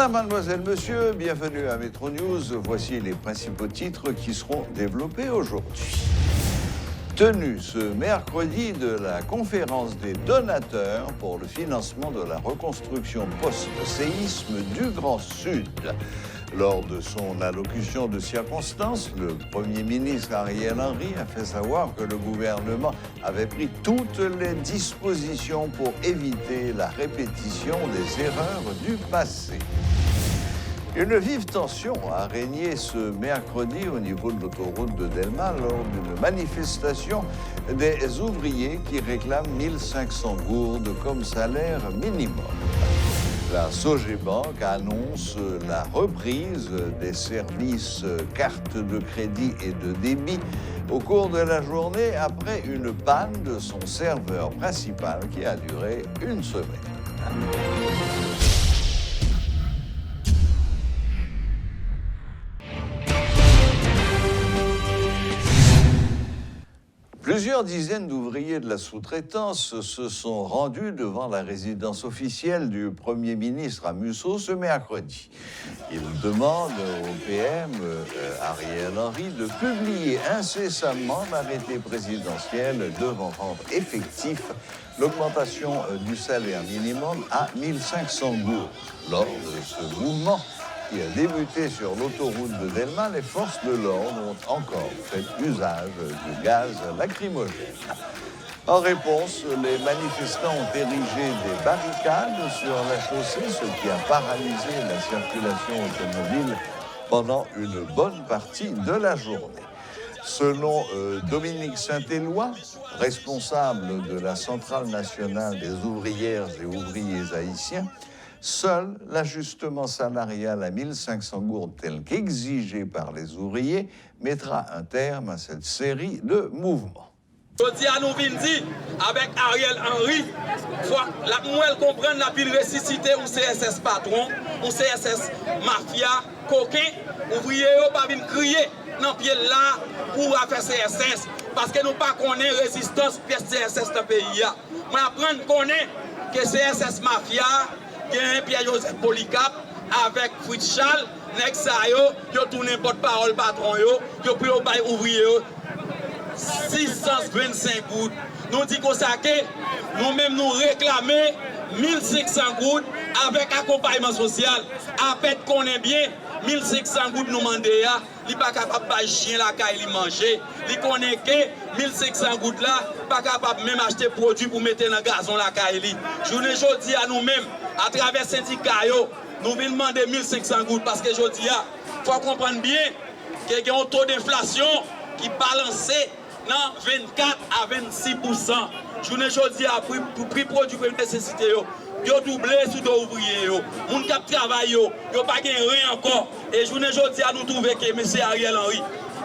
Mesdames, Mademoiselles, Messieurs, bienvenue à Métro News. Voici les principaux titres qui seront développés aujourd'hui. Tenue ce mercredi de la conférence des donateurs pour le financement de la reconstruction post-séisme du Grand Sud. Lors de son allocution de circonstance, le Premier ministre Ariel Henry a fait savoir que le gouvernement avait pris toutes les dispositions pour éviter la répétition des erreurs du passé. Une vive tension a régné ce mercredi au niveau de l'autoroute de Delma lors d'une manifestation des ouvriers qui réclament 1500 gourdes comme salaire minimum. La Sogebank annonce la reprise des services cartes de crédit et de débit au cours de la journée après une panne de son serveur principal qui a duré une semaine. Plusieurs dizaines d'ouvriers de la sous-traitance se sont rendus devant la résidence officielle du Premier ministre à Musso ce mercredi. Ils demandent au PM Ariel Henry de publier incessamment l'arrêté présidentiel devant rendre effectif l'augmentation du salaire minimum à 1500 gourdes. Lors de ce mouvement, qui a débuté sur l'autoroute de Delma, les forces de l'ordre ont encore fait usage du gaz lacrymogène. En réponse, les manifestants ont érigé des barricades sur la chaussée, ce qui a paralysé la circulation automobile pendant une bonne partie de la journée. Selon Dominique Saint-Éloi, responsable de la Centrale nationale des ouvrières et ouvriers haïtiens, seul l'ajustement salarial à 1500 gourdes tel qu'exigé par les ouvriers mettra un terme à cette série de mouvements. Je dis à nous dire, avec Ariel Henry, la moelle comprendre la pile ressuscité ou CSS patron, ou CSS mafia, coquin, ouvrier pas venir crier dans pied là pour faire CSS parce que nous pas connaissons résistance pièce CSS dans le pays. Moi apprendre connaître que CSS mafia gen Pierre-Joseph Polycarpe avec Fritz Charles, nek sa yo tourné porte-parole patron yo pris au bail ouvrier 625 gouttes. Nous dit qu'on ça que nous-mêmes nous réclamer 1500 gouttes avec accompagnement social. Après qu'on est bien 1500 gouttes nous mandé ya, li pas capable de chien la caille li manger. Li connaît que 1500 gouttes là pas capable même acheter produit pour mettre dans gazon la caille li. Journée jodi à nous-mêmes à travers syndicat yo, nous venons demander 1500 gouttes parce que jodi a faut comprendre bien qu'il y a un taux d'inflation qui balance dans 24 à 26%. Journée jodi a prix produit de nécessité yo doublé sous dos ouvrier yo. Moun k'ap travail yo pas gen rien encore. Et journée jodi a nous trouver que monsieur Ariel Henry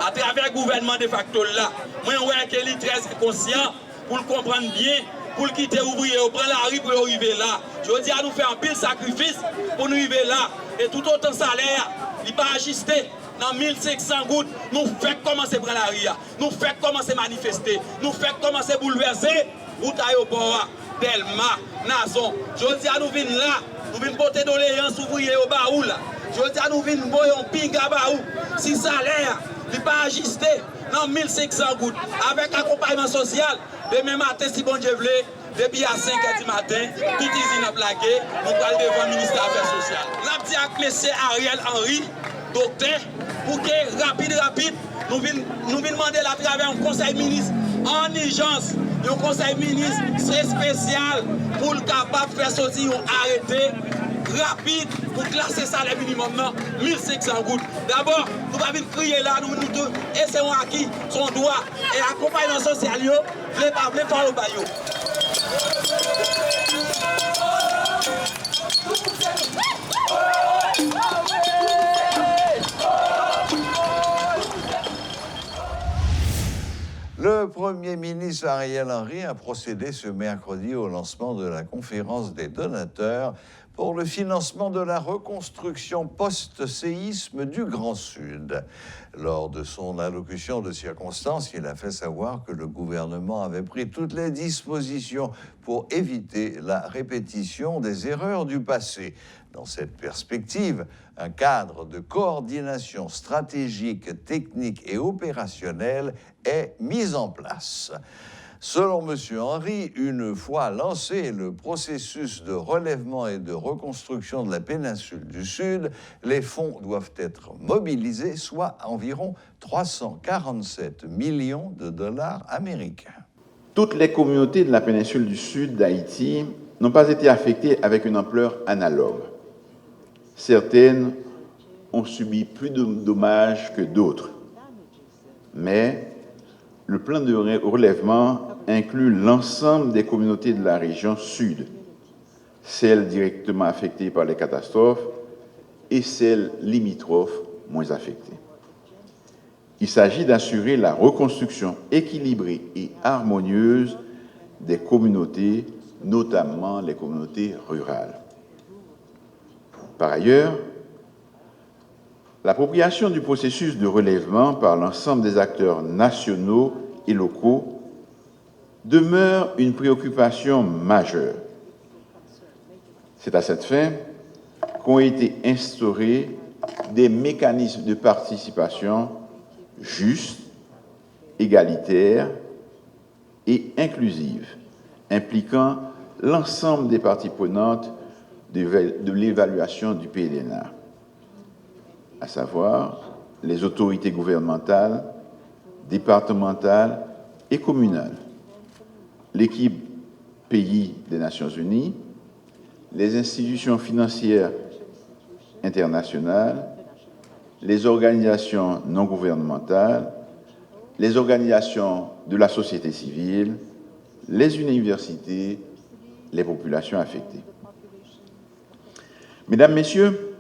à travers le gouvernement de facto là, moi ouais que il très conscient pour le comprendre bien, pour le quitter ouvrier, prendre la rue pour arriver là. Je dis à nous faire un pile sacrifice pour nous arriver là. Et tout autant salaire, il pas ajusté. Dans 1500 gouttes, nous faisons commencer à prendre la rue, nous faisons commencer à manifester, nous faisons commencer à bouleverser route aéroport, Delma, Nazon. Je dis à nous venir là, nous venons porter doléance ouvrier au baou là. Je dis à nous venir boyer un ping à baou. Si salaire, il pas ajusté dans 1500 gouttes, avec accompagnement social, demain matin, si bon Dieu voulait, depuis à 5h du matin, toute usine a plaqué, nous allons devant le ministère des Affaires sociales. Nous dit à M. Ariel Henry, docteur, pour que rapide, nous venons demander à travers un conseil ministre en urgence, un conseil ministre très spécial pour le capable de faire sortir un arrêté rapide pour classer ça les minimum 1500 gouttes. D'abord, nous allons venir crier là, nous essayons à qui son droit et accompagnement social, nous ne pas faire le baillot. Le Premier ministre Ariel Henry a procédé ce mercredi au lancement de la conférence des donateurs pour le financement de la reconstruction post-séisme du Grand Sud. Lors de son allocution de circonstance, il a fait savoir que le gouvernement avait pris toutes les dispositions pour éviter la répétition des erreurs du passé. Dans cette perspective, un cadre de coordination stratégique, technique et opérationnelle est mis en place. Selon M. Henry, une fois lancé le processus de relèvement et de reconstruction de la péninsule du Sud, les fonds doivent être mobilisés, soit environ 347 millions de dollars américains. Toutes les communautés de la péninsule du Sud d'Haïti n'ont pas été affectées avec une ampleur analogue. Certaines ont subi plus de dommages que d'autres, mais le plan de relèvement inclut l'ensemble des communautés de la région sud, celles directement affectées par les catastrophes et celles limitrophes moins affectées. Il s'agit d'assurer la reconstruction équilibrée et harmonieuse des communautés, notamment les communautés rurales. Par ailleurs, l'appropriation du processus de relèvement par l'ensemble des acteurs nationaux et locaux demeure une préoccupation majeure. C'est à cette fin qu'ont été instaurés des mécanismes de participation justes, égalitaires et inclusives, impliquant l'ensemble des parties prenantes de l'évaluation du PDNA, à savoir les autorités gouvernementales, départementales et communales, l'équipe pays des Nations Unies, les institutions financières internationales, les organisations non gouvernementales, les organisations de la société civile, les universités, les populations affectées. Mesdames, Messieurs,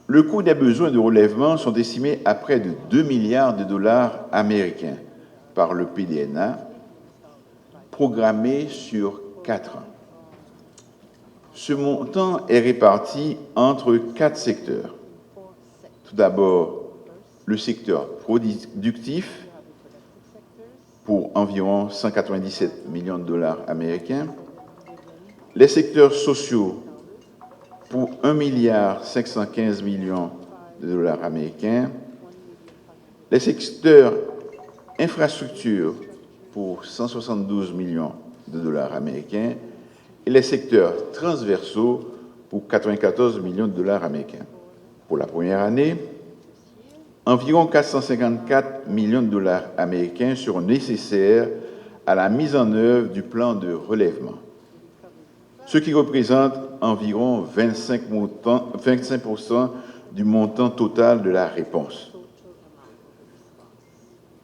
le coût des besoins de relèvement sont estimés à près de 2 milliards de dollars américains par le PDNA, programmé sur 4 ans. Ce montant est réparti entre 4 secteurs. Tout d'abord, le secteur productif, pour environ 197 millions de dollars américains, les secteurs sociaux, pour 1,515 milliard de dollars américains, les secteurs infrastructures pour 172 millions de dollars américains et les secteurs transversaux pour 94 millions de dollars américains. Pour la première année, environ 454 millions de dollars américains seront nécessaires à la mise en œuvre du plan de relèvement, ce qui représente environ 25% du montant total de la réponse.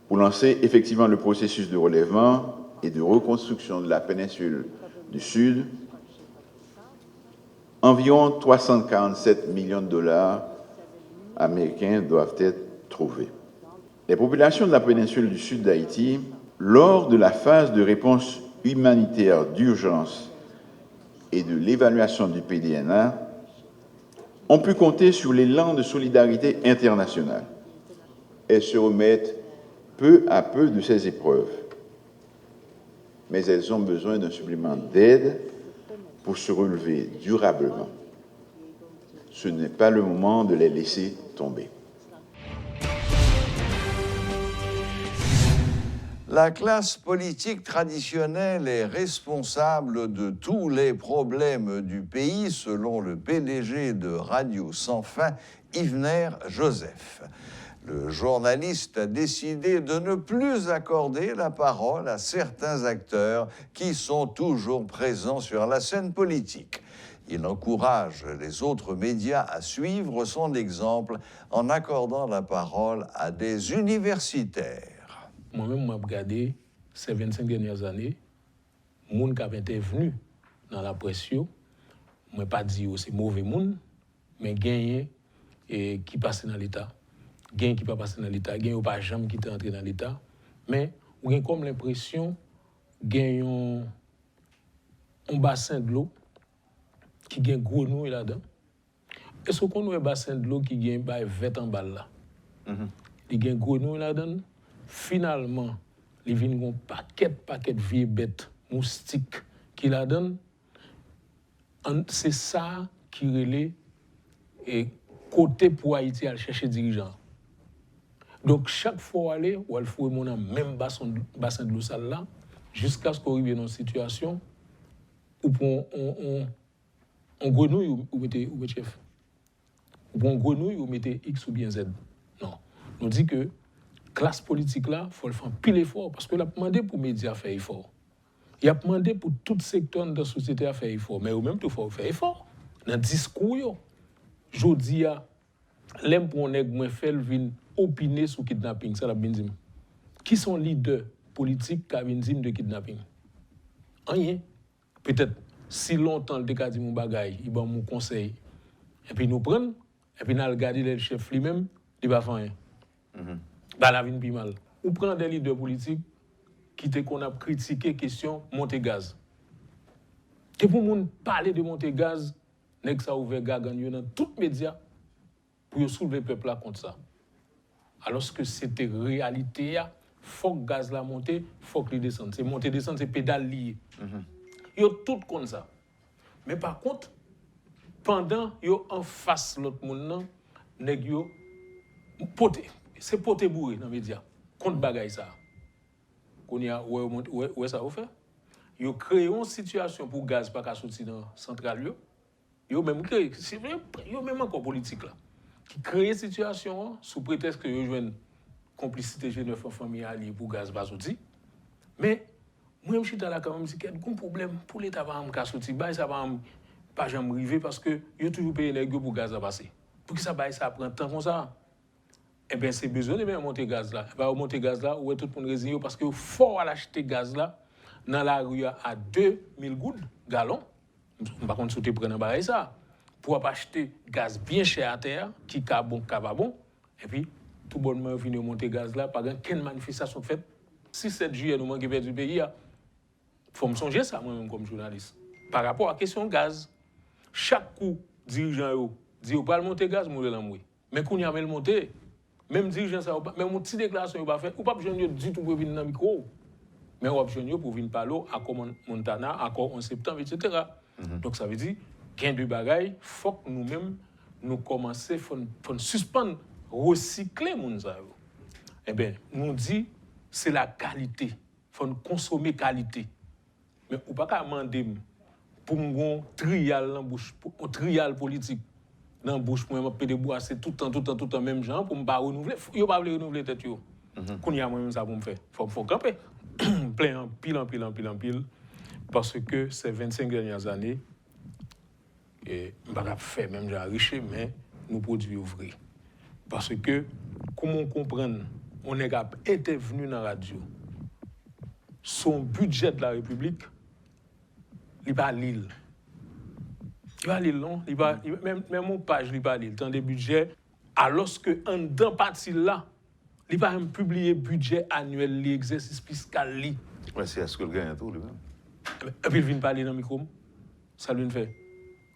Pour lancer effectivement le processus de relèvement et de reconstruction de la péninsule du Sud, environ 347 millions de dollars américains doivent être trouvés. Les populations de la péninsule du Sud d'Haïti, lors de la phase de réponse humanitaire d'urgence et de l'évaluation du PDNA, ont pu compter sur l'élan de solidarité internationale. Elles se remettent peu à peu de ces épreuves, mais elles ont besoin d'un supplément d'aide pour se relever durablement. Ce n'est pas le moment de les laisser tomber. La classe politique traditionnelle est responsable de tous les problèmes du pays, selon le PDG de Radio Sans Fin, Yvener Joseph. Le journaliste a décidé de ne plus accorder la parole à certains acteurs qui sont toujours présents sur la scène politique. Il encourage les autres médias à suivre son exemple en accordant la parole à des universitaires. Moi-même, j'ai regardé ces 25 dernières années, les gens qui ont intervenu dans la presse, je ne pas dire que c'est mauvais monde, mais gagné et qui passe dans l'État. Gagné qui ne passe pas dans l'État, gagné ou pas jamais qui est entré dans l'État. Mais on a comme l'impression qu'il y a un bassin de l'eau qui gagne grenouille là-dedans. Est-ce qu'on a un bassin de l'eau qui gagne 20 en balle là? Il gagne grenouille là-dedans. Finalement, il vient un paquet de vieilles bêtes, moustiques qui la donnent. C'est ça qui relève et côté pour Haïti à chercher dirigeant. Donc chaque fois aller, il faut mon même bassin de l'eau sale là, jusqu'à ce qu'on arrive dans une situation où on grenouille ou mettez chef. Ou on grenouille ou mettez X ou bien Z. Non. On dit que classe politique là, il faut le faire pile effort parce que l'a demandé pour les médias faire effort. Il a demandé pour tout secteur de la société à faire effort, mais au même temps il faut faire effort. Dans le discours, je dis à l'aime pour nèg moins fait vinn opiner sur kidnapping, ça la bin dim. Qui sont leaders politiques qui vinn dim de kidnapping? Rien. Peut-être si longtemps le déca dit mon bagay, il ba mon conseil. Et puis nous prendre et puis nous regarder le chef lui-même, il va faire rien. Bah la vinn pi mal. Ou prend des leaders politiques qui te qu'on a critiqué question monter gaz. Et pour moun parler de monter gaz, nèg ça ouvert gagan dans tous les médias pour soulever le peuple là contre ça. Alors que c'était réalité, faut que gaz la monter, faut que il descende. C'est monter descendre, c'est pédale lié. Yo tout comme ça. Mais par contre, pendant yo en face l'autre monde nèg yo poté, c'est poté bourré dans les médias contre bagay ça. Qu'on y a ouais ça au fait. Yo créé une situation pour gaz pas sortir dans centrale yo même créé, c'est vrai, yo même encore politique là. Qui crée situation sous prétexte que yo joine complicité G9 en famille alliée pour gaz pas sortir. Mais moi je suis dans la quand même c'est qu'il y a un problème pour l'état va me sortir bail ça va pas jamais arriver parce que yo toujours payer les gars pour gaz à passer. Pour que ça bail ça prend temps comme ça. Eh bien c'est besoin de bien monter gaz là. Va monter gaz là où tout le monde résigné parce que faut aller acheter gaz là dans la rue à 2000 gouttes gallon. Par contre si tu prends bail ça pour acheter gaz bien cher à terre qui ka bon ka pas bon et puis tout bonnement venir monter gaz là pas aucune manifestation faite. Si 7 juillet nous manquer du pays faut me songer ça moi même comme journaliste. Par rapport à question gaz, chaque coup dirigeant yo dit ou pas monter gaz mourir là mourir. Mais qu'on y a le monter même dirigeant ça même une petite déclaration pas fait ou pas besoin du tout pour venir dans micro. Mais on a besoin pour venir parler à Montana encore en septembre etc. Donc ça veut dire gain de bagaille, faut que nous-mêmes nous commencer faut suspendre recycler mon ça. Eh bien, nous dit c'est la qualité, faut consommer qualité. Mais ou pas qu'à demander pour un trial dans bouche, un trial politique dans bouche moi me bois c'est tout le temps même genre pour me pas renouveler, yo pas renouveler tête yo. Qu'on y a moi même ça pour me faire. Faut camper. Plein pile parce que ces 25 dernières années et pas faire même déjà riche mais nous produits ouvriers parce que comment comprendre on est intervenu dans la radio son budget de la République il pas l'île non il pas même mon page il pas l'île tant des budgets alors que en dans partie là il pas même publier budget annuel l'exercice fiscal li ouais c'est est-ce que le gagne tout lui même et puis il vient parler dans le micro ça lui fait.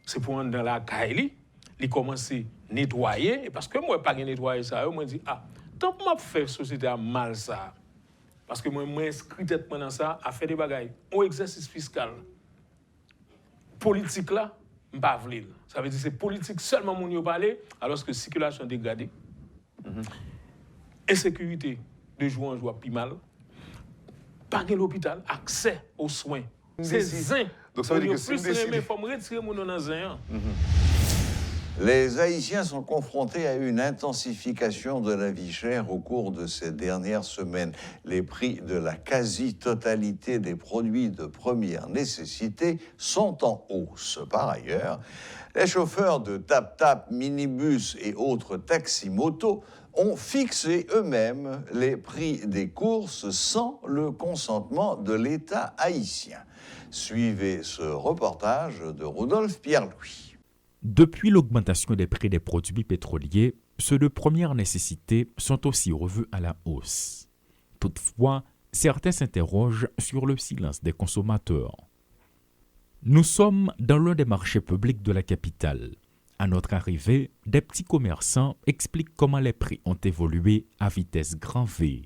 C'est pour entrer dans la caille, il commence à nettoyer. Et parce que moi, je n'ai pas nettoyer ça, moi, je dis, tant que je fais société à mal ça, parce que moi, je inscrit tête dans ça, à faire des bagailles. Un exercice fiscal. Politique là, je ne pas vouloir. Ça veut dire que c'est politique seulement mon yo parler, alors que la circulation dégradée. Insécurité de jour en jour, plus mal. Pas de l'hôpital, accès aux soins. C'est zin. Donc ça veut dire que si il faut me retirer mon nom dans zin. Les Haïtiens sont confrontés à une intensification de la vie chère au cours de ces dernières semaines. Les prix de la quasi-totalité des produits de première nécessité sont en hausse. Par ailleurs, les chauffeurs de tap-tap, minibus et autres taxi-motos ont fixé eux-mêmes les prix des courses sans le consentement de l'État haïtien. Suivez ce reportage de Rodolphe Pierre-Louis. Depuis l'augmentation des prix des produits pétroliers, ceux de première nécessité sont aussi revus à la hausse. Toutefois, certains s'interrogent sur le silence des consommateurs. Nous sommes dans l'un des marchés publics de la capitale. À notre arrivée, des petits commerçants expliquent comment les prix ont évolué à vitesse grand V.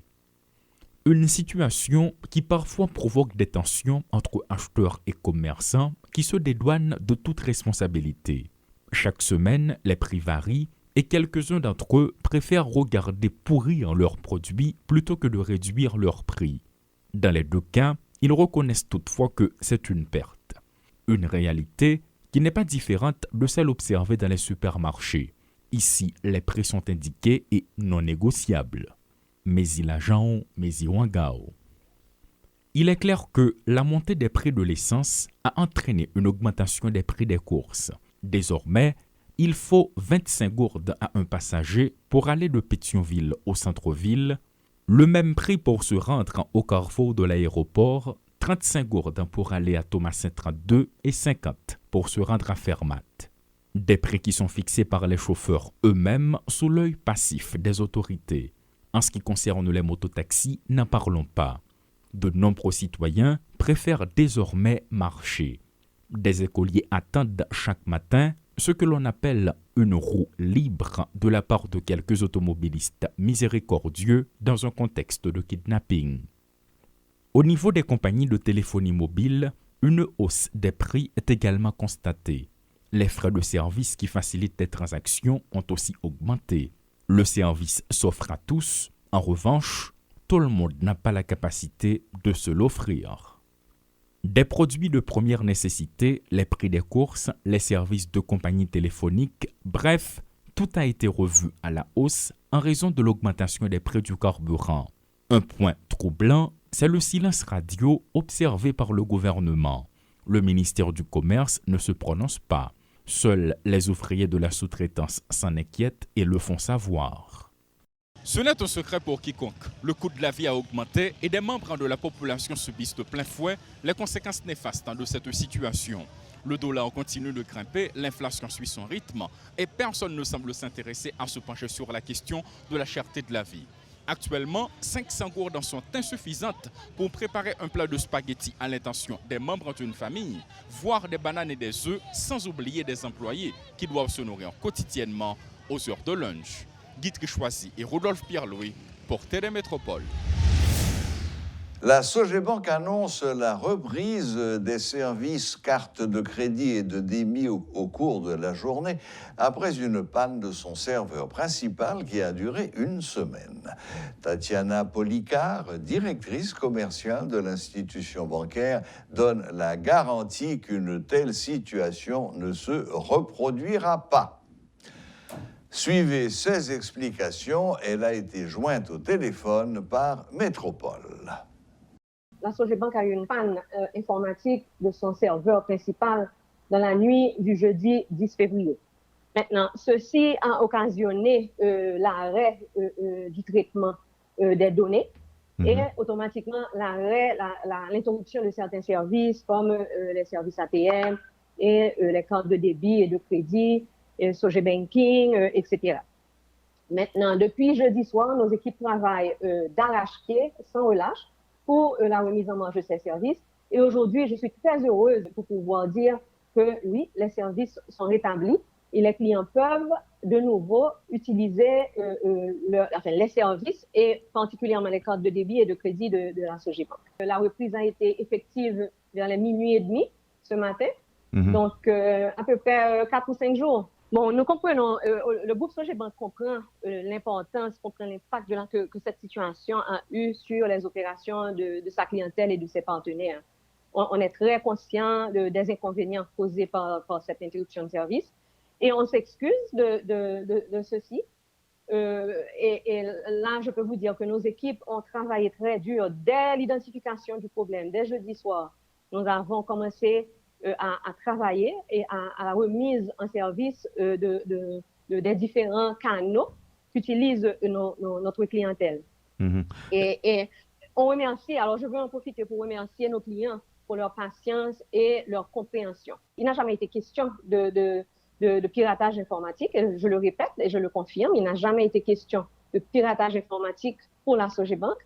Une situation qui parfois provoque des tensions entre acheteurs et commerçants qui se dédouanent de toute responsabilité. Chaque semaine, les prix varient et quelques-uns d'entre eux préfèrent regarder pourrir leurs produits plutôt que de réduire leurs prix. Dans les deux cas, ils reconnaissent toutefois que c'est une perte. Une réalité qui n'est pas différente de celle observée dans les supermarchés. Ici, les prix sont indiqués et non négociables. Mais il a Jean, mais il Wangao. Il est clair que la montée des prix de l'essence a entraîné une augmentation des prix des courses. Désormais, il faut 25 gourdes à un passager pour aller de Pétionville au centre-ville, le même prix pour se rendre au carrefour de l'aéroport, 35 gourdes pour aller à Thomasin 32 et 50 pour se rendre à Fermat. Des prix qui sont fixés par les chauffeurs eux-mêmes sous l'œil passif des autorités. En ce qui concerne les mototaxis, n'en parlons pas. De nombreux citoyens préfèrent désormais marcher. Des écoliers attendent chaque matin ce que l'on appelle une roue libre de la part de quelques automobilistes miséricordieux dans un contexte de kidnapping. Au niveau des compagnies de téléphonie mobile, une hausse des prix est également constatée. Les frais de service qui facilitent les transactions ont aussi augmenté. Le service s'offre à tous. En revanche, tout le monde n'a pas la capacité de se l'offrir. Des produits de première nécessité, les prix des courses, les services de compagnie téléphonique, bref, tout a été revu à la hausse en raison de l'augmentation des prix du carburant. Un point troublant, c'est le silence radio observé par le gouvernement. Le ministère du Commerce ne se prononce pas. Seuls les ouvriers de la sous-traitance s'en inquiètent et le font savoir. Ce n'est un secret pour quiconque. Le coût de la vie a augmenté et des membres de la population subissent de plein fouet les conséquences néfastes de cette situation. Le dollar continue de grimper, l'inflation suit son rythme et personne ne semble s'intéresser à se pencher sur la question de la cherté de la vie. Actuellement, 500 gourdes sont insuffisantes pour préparer un plat de spaghettis à l'intention des membres d'une famille, voire des bananes et des œufs, sans oublier des employés qui doivent se nourrir quotidiennement aux heures de lunch. Guy Trichoisi et Rodolphe Pierre-Louis pour Télé Métropole. La Sogebank annonce la reprise des services cartes de crédit et de débit au cours de la journée après une panne de son serveur principal qui a duré une semaine. Tatiana Policar, directrice commerciale de l'institution bancaire, donne la garantie qu'une telle situation ne se reproduira pas. Suivez ces explications. Elle a été jointe au téléphone par Métropole. La Sogebank a eu une panne informatique de son serveur principal dans la nuit du jeudi 10 février. Maintenant, ceci a occasionné l'arrêt du traitement des données et automatiquement l'interruption de certains services comme les services ATM et les cartes de débit et de crédit, Sogebanking, etc. Maintenant, depuis jeudi soir, nos équipes travaillent d'arrache-pied, sans relâche, pour la remise en marche de ces services. Et aujourd'hui, je suis très heureuse pour pouvoir dire que oui, les services sont rétablis et les clients peuvent de nouveau utiliser les services et particulièrement les cartes de débit et de crédit de la Sogebank. La reprise a été effective vers les minuit et demi ce matin, donc à peu près 4 ou 5 jours. Bon, nous comprenons, le groupe Sogebank comprend l'importance, comprend l'impact que cette situation a eu sur les opérations de sa clientèle et de ses partenaires. On est très conscient des inconvénients causés par cette interruption de service et on s'excuse de ceci. Et là, je peux vous dire que nos équipes ont travaillé très dur dès l'identification du problème. Dès jeudi soir, nous avons commencé à travailler et à la remise en service des différents canaux qu'utilise notre clientèle. Et on remercie, alors je veux en profiter pour remercier nos clients pour leur patience et leur compréhension. Il n'a jamais été question de piratage informatique, et je le répète et je le confirme, il n'a jamais été question de piratage informatique pour la Sogebank.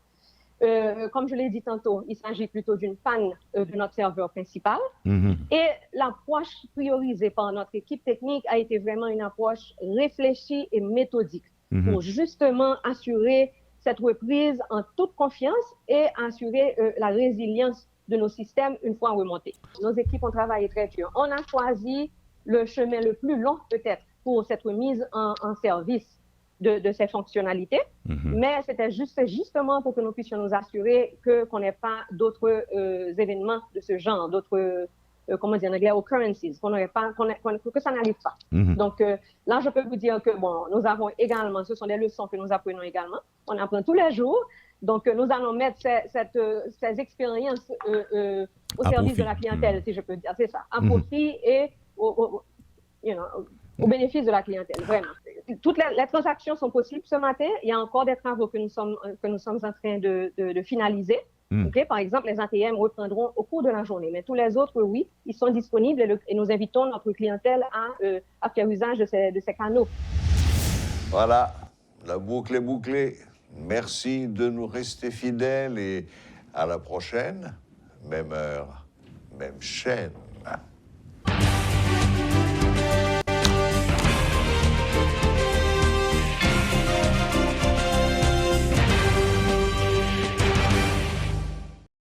Comme je l'ai dit tantôt, il s'agit plutôt d'une panne de notre serveur principal. Et l'approche priorisée par notre équipe technique a été vraiment une approche réfléchie et méthodique pour justement assurer cette reprise en toute confiance et assurer la résilience de nos systèmes une fois remontés. Nos équipes ont travaillé très dur. On a choisi le chemin le plus long peut-être pour cette remise en service de ces fonctionnalités, mais c'était justement pour que nous puissions nous assurer qu'on n'ait pas d'autres événements de ce genre, d'autres, comment dire en anglais, occurrences, que ça n'arrive pas. Donc là, je peux vous dire que bon, nous avons également, ce sont des leçons que nous apprenons également, on apprend tous les jours, donc nous allons mettre ces expériences au service de la clientèle, si je peux dire, c'est ça, à profit et au bénéfice de la clientèle, vraiment. Toutes les transactions sont possibles ce matin. Il y a encore des travaux que nous sommes en train de finaliser. Okay? Par exemple, les ATM reprendront au cours de la journée. Mais tous les autres, oui, ils sont disponibles et nous invitons notre clientèle à faire usage de ces canaux. Voilà, la boucle est bouclée. Merci de nous rester fidèles et à la prochaine. Même heure, même chaîne.